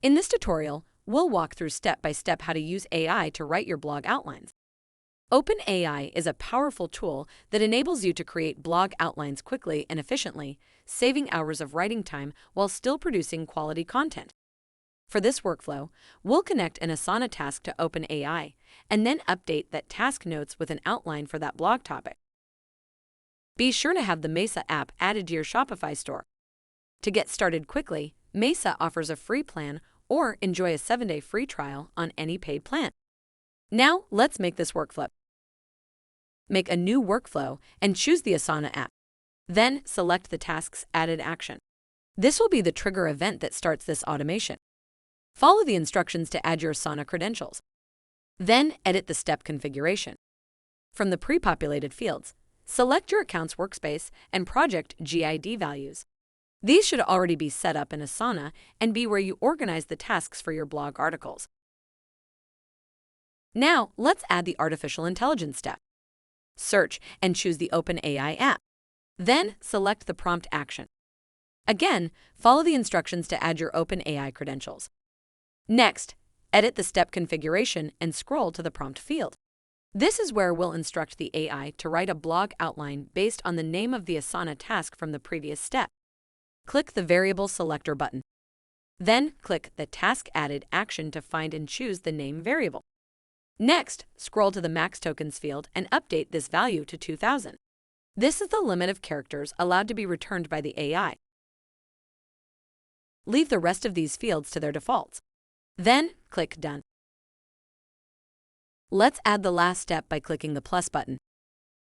In this tutorial, we'll walk through step by step how to use AI to write your blog outlines. OpenAI is a powerful tool that enables you to create blog outlines quickly and efficiently, saving hours of writing time while still producing quality content. For this workflow, we'll connect an Asana task to OpenAI and then update that task notes with an outline for that blog topic. Be sure to have the Mesa app added to your Shopify store. To get started quickly, Mesa offers a free plan or enjoy a 7-day free trial on any paid plan. Now, let's make this workflow. Make a new workflow and choose the Asana app. Then, select the task's added action. This will be the trigger event that starts this automation. Follow the instructions to add your Asana credentials. Then, edit the step configuration. From the pre-populated fields, select your account's workspace and project GID values. These should already be set up in Asana and be where you organize the tasks for your blog articles. Now, let's add the artificial intelligence step. Search and choose the OpenAI app. Then, select the prompt action. Again, follow the instructions to add your OpenAI credentials. Next, edit the step configuration and scroll to the prompt field. This is where we'll instruct the AI to write a blog outline based on the name of the Asana task from the previous step. Click the Variable Selector button. Then, click the Task Added action to find and choose the name variable. Next, scroll to the Max Tokens field and update this value to 2000. This is the limit of characters allowed to be returned by the AI. Leave the rest of these fields to their defaults. Then, click Done. Let's add the last step by clicking the plus button.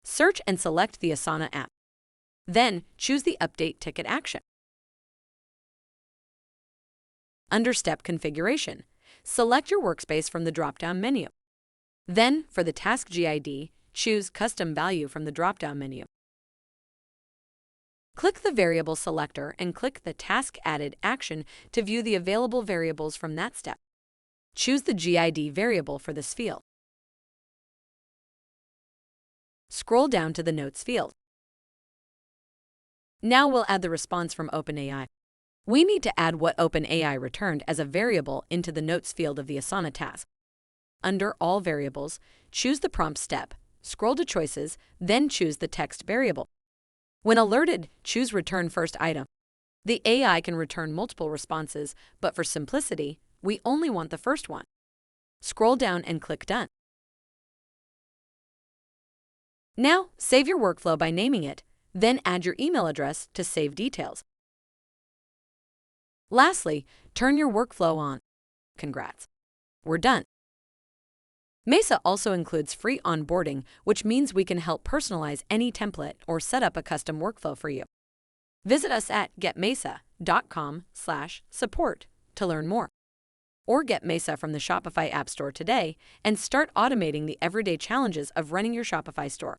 Search and select the Asana app. Then, choose the Update Ticket action. Under Step Configuration, select your workspace from the drop-down menu. Then, for the task GID, choose Custom Value from the drop-down menu. Click the Variable selector and click the Task Added action to view the available variables from that step. Choose the GID variable for this field. Scroll down to the Notes field. Now we'll add the response from OpenAI. We need to add what OpenAI returned as a variable into the Notes field of the Asana task. Under All Variables, choose the prompt step, scroll to Choices, then choose the text variable. When alerted, choose Return First Item. The AI can return multiple responses, but for simplicity, we only want the first one. Scroll down and click Done. Now, save your workflow by naming it, then add your email address to save details. Lastly, turn your workflow on. Congrats! We're done. Mesa also includes free onboarding, which means we can help personalize any template or set up a custom workflow for you. Visit us at getmesa.com/support to learn more. Or get Mesa from the Shopify App Store today and start automating the everyday challenges of running your Shopify store.